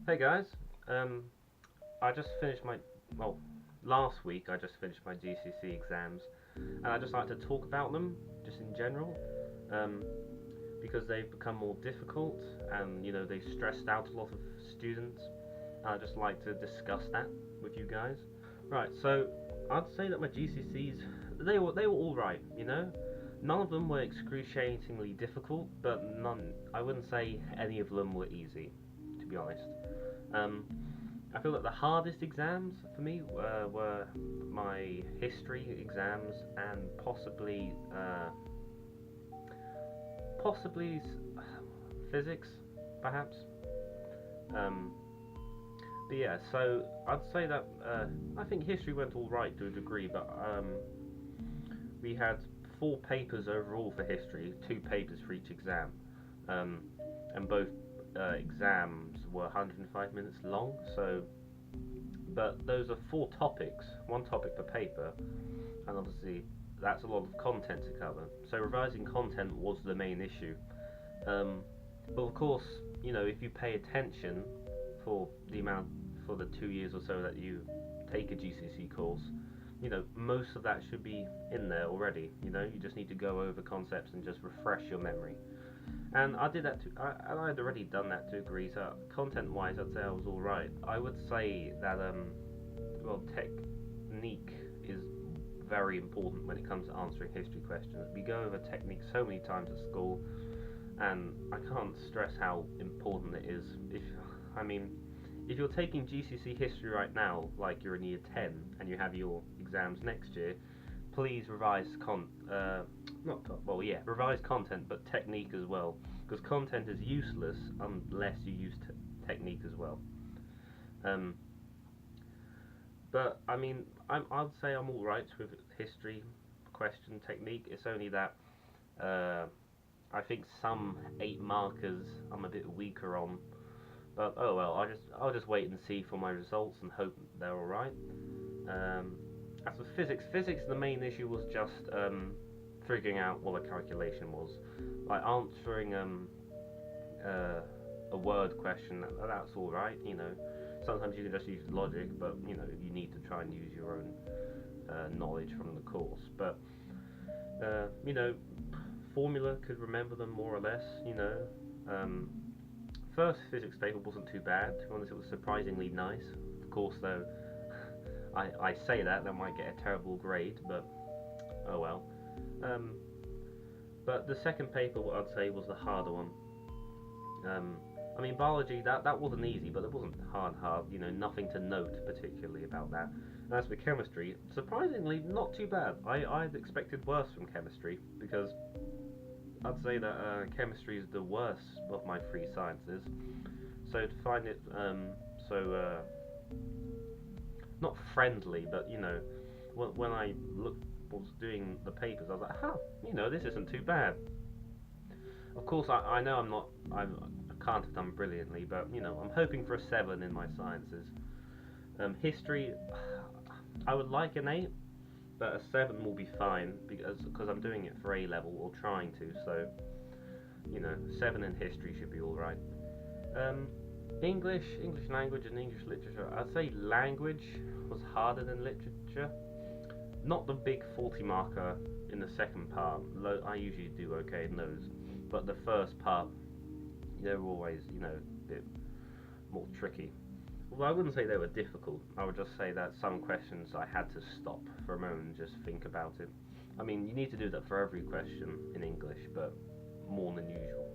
Hey guys, I just finished well, last week I just finished my GCSE exams, and I just like to talk about them, just in general, um, because they've become more difficult, and they stressed out a lot of students. I just like to discuss that with you guys. Right, so I'd say that my GCSEs, they were all right, None of them were excruciatingly difficult, but I wouldn't say any of them were easy, to be honest. Um, I feel that the hardest exams for me were my history exams and possibly physics, perhaps. Um, but yeah, so I'd say that I think history went all right to a degree, but we had four papers overall for history, two papers for each exam, um, and both exams were 105 minutes long. But those are four topics, one topic per paper, and obviously that's a lot of content to cover. So revising content was the main issue. Um, but of course, if you pay attention for the amount for the 2 years or so that you take a GCSE course, most of that should be in there already. You just need to go over concepts and just refresh your memory. And I did that. I had already done that to a degree. So content-wise, I'd say I was all right. I would say that well, technique is very important when it comes to answering history questions. We go over technique so many times at school, and I can't stress how important it is. I mean, if you're taking GCSE history right now, like you're in year 10 and you have your exams next year, please revise not well, yeah, revise content, but technique as well, because content is useless unless you use technique as well. Um, but I mean, I'd say I'm all right with history question technique. It's only that uh, I think some 8 markers I'm a bit weaker on. But oh well, I'll just wait and see for my results and hope they're all right. Um, as for physics, the main issue was just figuring out what a calculation was, like answering uh, a word question. That's all right. Sometimes you can just use logic, but you need to try and use your own knowledge from the course. But uh, you know, formula could remember them more or less. Um, First physics paper wasn't too bad. To be honest, it was surprisingly nice. Of course, though, I say that might get a terrible grade, but oh well. Um, but the second paper, what I'd say, was the harder one. Um, I mean, biology that wasn't easy, but it wasn't hard. Nothing to note particularly about that. And as for chemistry, surprisingly, not too bad. I'd expected worse from chemistry because I'd say that chemistry is the worst of my three sciences. So to find it so not friendly, but when I was doing the papers, I was like, huh, this isn't too bad. Of course, I know I can't have done brilliantly, but I'm hoping for a 7 in my sciences. History, I would like an 8, but a 7 will be fine because I'm doing it for A level or trying to. So 7 in history should be all right. Um, English language and English literature. I'd say language was harder than literature. Not the big 40 marker in the second part. I usually do okay in those, but the first part, they're always a bit more tricky. Well, I wouldn't say they were difficult. I would just say that some questions I had to stop for a moment and just think about it. I mean, you need to do that for every question in English, but more than usual.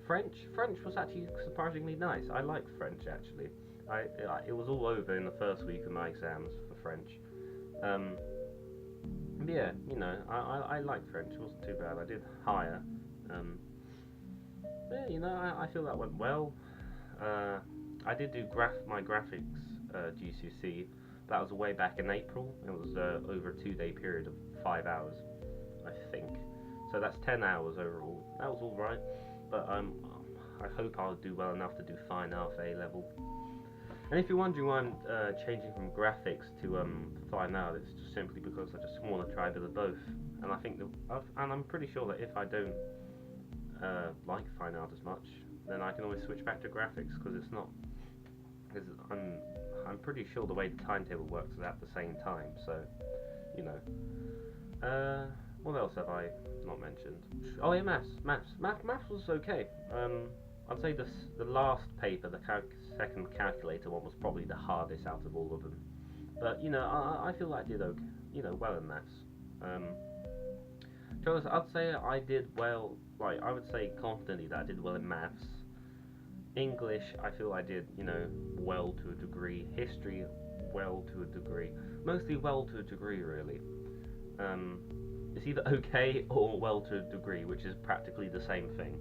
French was actually surprisingly nice. I liked French actually. It was all over in the first week of my exams for French. Um, yeah, I liked French. It wasn't too bad. I did higher. Um, yeah, I feel that went well. Uh, I did do my graphics GCSE. That was way back in April. It was over a 2-day period of 5 hours, I think. So that's 10 hours overall. That was all right, but I hope I'll do well enough to do fine art for A level. And if you're wondering why I'm changing from graphics to fine art, it's just simply because I just want to try a bit of both. And I think and I'm pretty sure that if I don't like fine art as much, then I can always switch back to graphics, because it's not, because I'm pretty sure the way the timetable works is at the same time. So, you know. What else have I not mentioned? Oh yeah, maths was okay. I'd say the last paper, the second calculator one, was probably the hardest out of all of them. But you know, I feel like I did okay, you know, well in maths. So I'd say I did well. Like, I would say confidently that I did well in maths. English, I feel I did, you know, well to a degree. History, well to a degree. Mostly well to a degree, really. It's either okay or well to a degree, which is practically the same thing.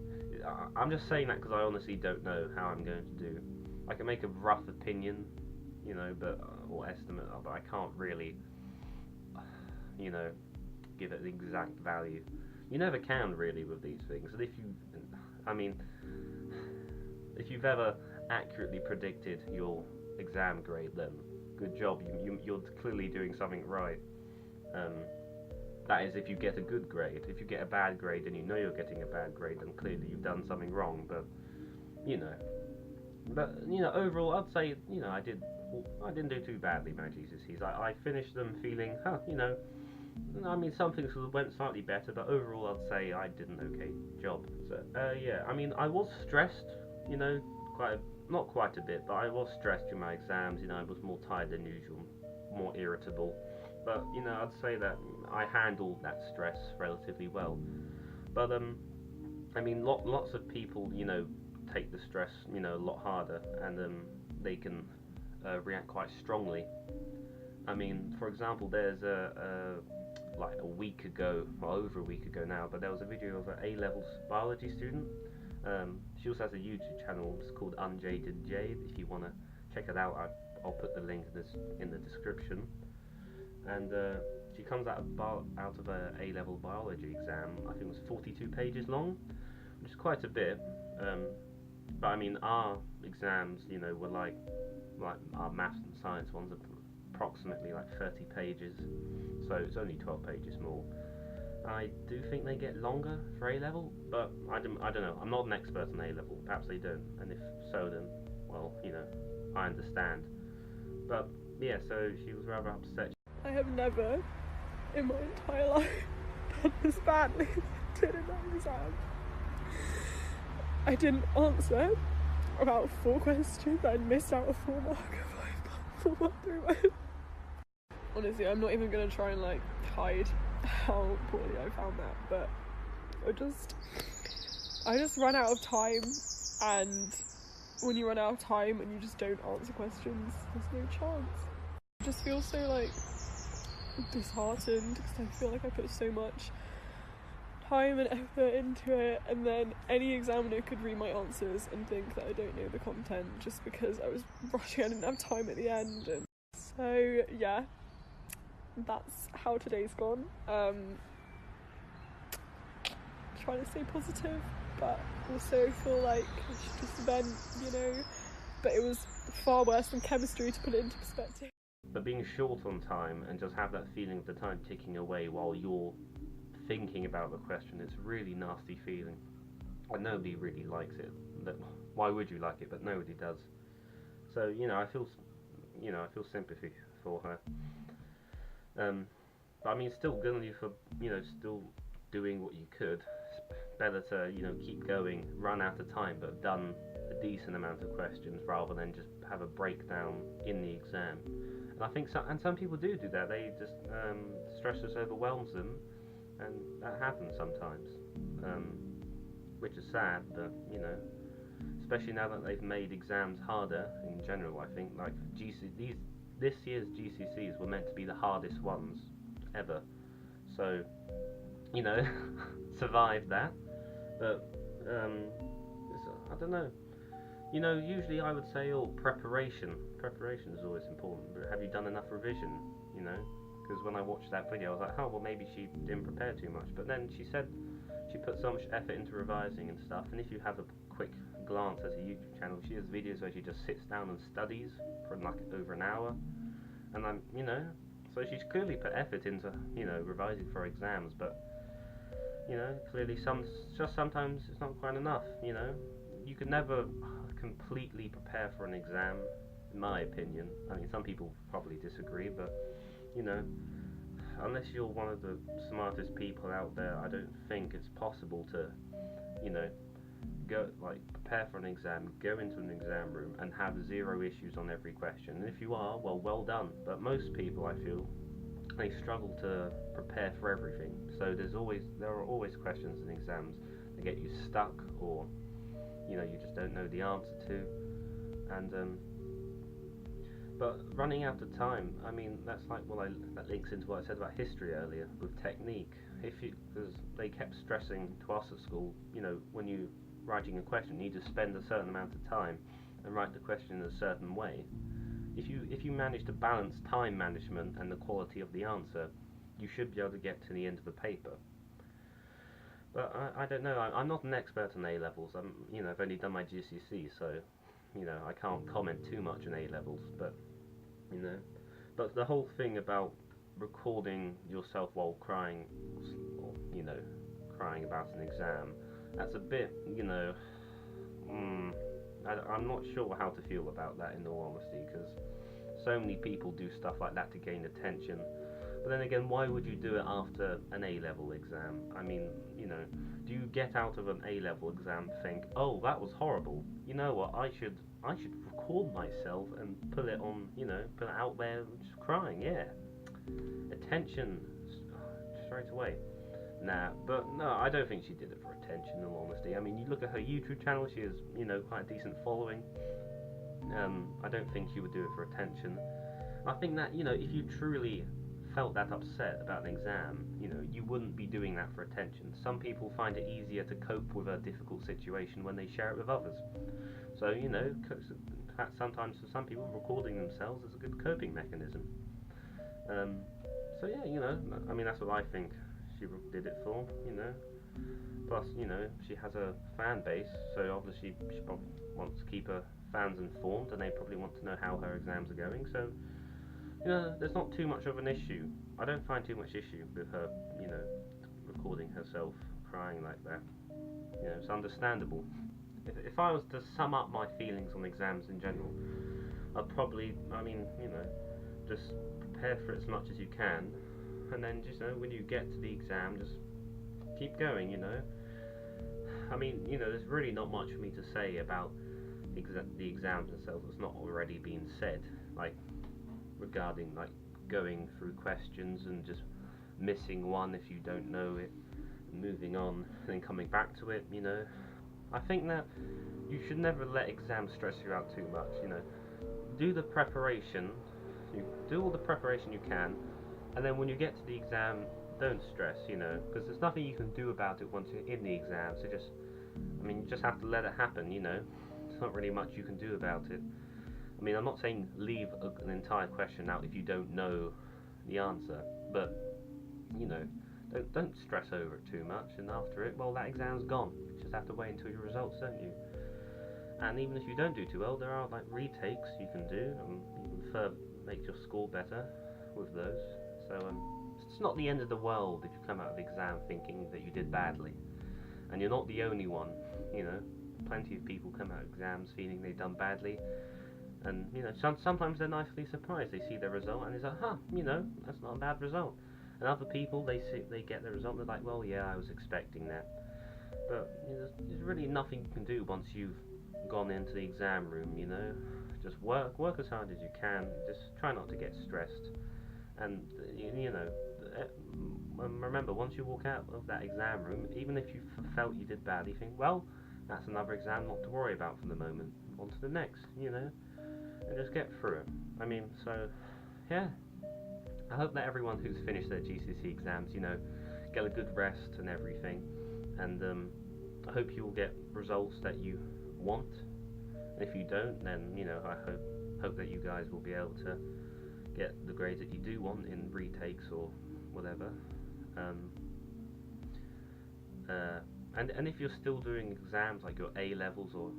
I'm just saying that because I honestly don't know how I'm going to do. I can make a rough opinion, you know, or estimate, but I can't really, you know, give it an exact value. You never can really with these things. And I mean, if you've ever accurately predicted your exam grade, then good job. You're clearly doing something right. That is, if you get a good grade. If you get a bad grade and you know you're getting a bad grade, then clearly you've done something wrong. But you know, overall, I'd say, you know, I didn't do too badly my GCSEs. I finished them feeling, you know, I mean, some things went slightly better, but overall, I'd say I did an okay job. So yeah, I mean, I was stressed, you know, not quite a bit, but I was stressed during my exams. You know, I was more tired than usual, more irritable. But you know, I'd say that I handled that stress relatively well. But I mean, lots of people, you know, take the stress, you know, a lot harder, and they can react quite strongly. I mean, for example, there's like a week ago, well, over a week ago now, but there was a video of an A-levels biology student. She also has a YouTube channel. It's called UnJaded Jade. If you want to check it out, I'll put the link in the description. And she comes out of a A-level biology exam. I think it was 42 pages long, which is quite a bit. But I mean, our exams, you know, were like our maths and science ones are approximately like 30 pages, so it's only 12 pages more. I do think they get longer for A-level, but I don't know. I'm not an expert on A-level. Perhaps they don't, and if so, then well, you know, I understand. But yeah, so she was rather upset. I have never in my entire life done this badly as I did in that exam. I didn't answer about 4 questions. I'd missed out a 4 mark of 4 mark through my... Honestly, I'm not even going to try and like hide how poorly I found that, but I just ran out of time, and when you run out of time and you just don't answer questions, there's no chance. I just feel so like disheartened because I feel like I put so much time and effort into it, and then any examiner could read my answers and think that I don't know the content just because I was rushing. I didn't have time at the end. And so yeah, that's how today's gone. Trying to stay positive, but also feel like I should just vent, you know, but it was far worse than chemistry, to put it into perspective. But being short on time and just have that feeling of the time ticking away while you're thinking about the question, it's a really nasty feeling, and nobody really likes it. Why would you like it? But nobody does. So you know, I feel sympathy for her. But I mean, still gonna you for, you know, still doing what you could. It's better to, you know, keep going, run out of time, but have done a decent amount of questions rather than just have a breakdown in the exam. And I think some people do that. They just stress just overwhelms them, and that happens sometimes, which is sad. But you know, especially now that they've made exams harder in general. I think like this year's GCSEs were meant to be the hardest ones ever. So you know, survived that. But I don't know. You know, usually I would say, preparation. Preparation is always important. But have you done enough revision? You know, because when I watched that video, I was like, oh, well, maybe she didn't prepare too much. But then she said she put so much effort into revising and stuff. And if you have a quick glance at her YouTube channel, she has videos where she just sits down and studies for like over an hour. And you know, so she's clearly put effort into, you know, revising for exams. But you know, clearly sometimes it's not quite enough. You know, you can never completely prepare for an exam, in my opinion. I mean, some people probably disagree, but you know, unless you're one of the smartest people out there, I don't think it's possible to, you know, go like prepare for an exam, go into an exam room and have zero issues on every question. And if you are, well done. But most people, I feel, they struggle to prepare for everything. So there are always questions in exams that get you stuck, or you know, you just don't know the answer to. And but running out of time, I mean, that's like that links into what I said about history earlier with technique. Because they kept stressing to us at school, you know, when you writing a question, you need to spend a certain amount of time and write the question in a certain way. If you manage to balance time management and the quality of the answer, you should be able to get to the end of the paper. But I don't know. I'm not an expert on A levels. I've only done my GCSE, so you know, I can't comment too much on A levels. But you know, but the whole thing about recording yourself while crying, or you know, crying about an exam, that's a bit, you know, I'm not sure how to feel about that, in all honesty, because so many people do stuff like that to gain attention. But then again, why would you do it after an A-level exam? I mean, you know, do you get out of an A-level exam think, oh, that was horrible, you know what, I should record myself and put it on, you know, put it out there just crying, yeah. Attention straight away. Nah, but no, I don't think she did it for attention, in all honesty. I mean, you look at her YouTube channel, she has, you know, quite a decent following. I don't think she would do it for attention. I think that, you know, if you truly felt that upset about an exam, you know, you wouldn't be doing that for attention. Some people find it easier to cope with a difficult situation when they share it with others. So, you know, sometimes for some people, recording themselves is a good coping mechanism. So yeah, you know, I mean, that's what I think she did it for, you know. Plus, you know, she has a fan base, so obviously she probably wants to keep her fans informed, and they probably want to know how her exams are going. So, you know, there's not too much of an issue. I don't find too much issue with her, you know, recording herself crying like that. You know, it's understandable. If I was to sum up my feelings on exams in general, I'd probably, I mean, you know, just prepare for it as much as you can, and then just, you know, when you get to the exam, just keep going, you know. I mean, you know, there's really not much for me to say about the exams themselves that's not already been said, like regarding like going through questions and just missing one if you don't know it, moving on and then coming back to it, you know. I think that you should never let exams stress you out too much, you know. Do the preparation, you do all the preparation you can, and then when you get to the exam, don't stress, you know, because there's nothing you can do about it once you're in the exam. So just, I mean, you just have to let it happen, you know. There's not really much you can do about it. I mean, I'm not saying leave an entire question out if you don't know the answer, but you know, don't stress over it too much. And after it, well, that exam's gone. You just have to wait until your results, don't you? And even if you don't do too well, there are like retakes you can do, and you can make your score better with those. So it's not the end of the world if you come out of the exam thinking that you did badly. And you're not the only one, you know. Plenty of people come out of exams feeling they've done badly, and you know, sometimes they're nicely surprised. They see their result and it's like, you know, that's not a bad result. And other people, they get their result and they're like, well, yeah, I was expecting that. But you know, there's really nothing you can do once you've gone into the exam room, you know. Just work as hard as you can. Just try not to get stressed. And you know, remember, once you walk out of that exam room, even if you felt you did badly, think, well, that's another exam not to worry about for the moment. On to the next, you know, and just get through it. I mean, so yeah, I hope that everyone who's finished their GCSE exams, you know, get a good rest and everything, and I hope you will get results that you want. And if you don't, then you know, I hope that you guys will be able to get the grades that you do want in retakes or whatever. And if you're still doing exams like your A levels, or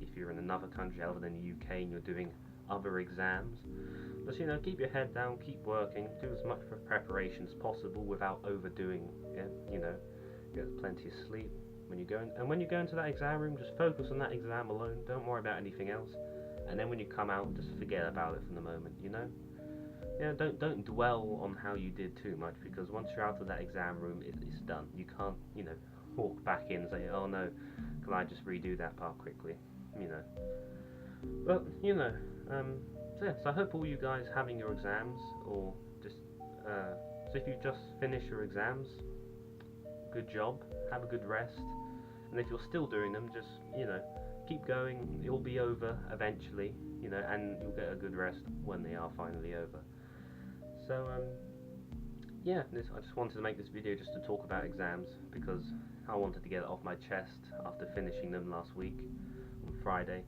if you're in another country other than the UK and you're doing other exams, just, you know, keep your head down, keep working, do as much preparation as possible without overdoing it, you know, get plenty of sleep, when you go in, and when you go into that exam room, just focus on that exam alone. Don't worry about anything else. And then when you come out, just forget about it for the moment. You know. Yeah, don't dwell on how you did too much, because once you're out of that exam room, it's done. You can't, you know, walk back in and say, oh no, can I just redo that part quickly, you know. But you know, so yeah, so I hope all you guys having your exams, or just so if you just finished your exams, good job, have a good rest, and if you're still doing them, just, you know, keep going. It'll be over eventually, you know, and you'll get a good rest when they are finally over. So yeah, I just wanted to make this video just to talk about exams, because I wanted to get it off my chest after finishing them last week on Friday,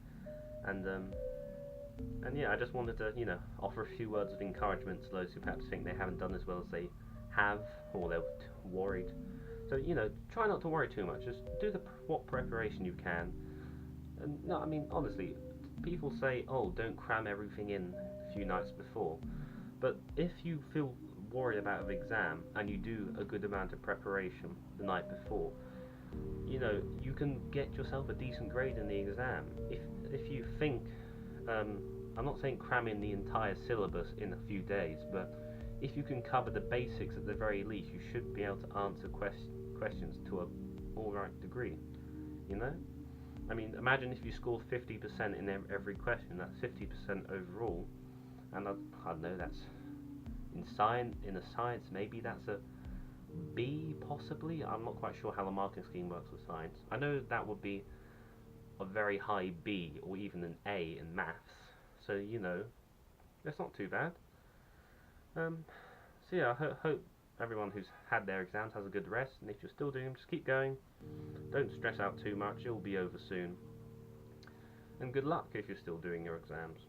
and yeah, I just wanted to, you know, offer a few words of encouragement to those who perhaps think they haven't done as well as they have, or they're worried. So, you know, try not to worry too much. Just do what preparation you can. And no, I mean, honestly, people say, oh, don't cram everything in a few nights before. But if you feel worried about an exam and you do a good amount of preparation the night before, you know, you can get yourself a decent grade in the exam. If you think, I'm not saying cram in the entire syllabus in a few days, but if you can cover the basics at the very least, you should be able to answer questions to a alright degree, you know? I mean, imagine if you scored 50% in every question. That's 50% overall, and I don't know, that's in a science, maybe that's a B, possibly. I'm not quite sure how the marking scheme works with science. I know that would be a very high B, or even an A in maths, so, you know, that's not too bad. So yeah, I hope everyone who's had their exams has a good rest, and if you're still doing them, just keep going. Don't stress out too much, it'll be over soon. And good luck if you're still doing your exams.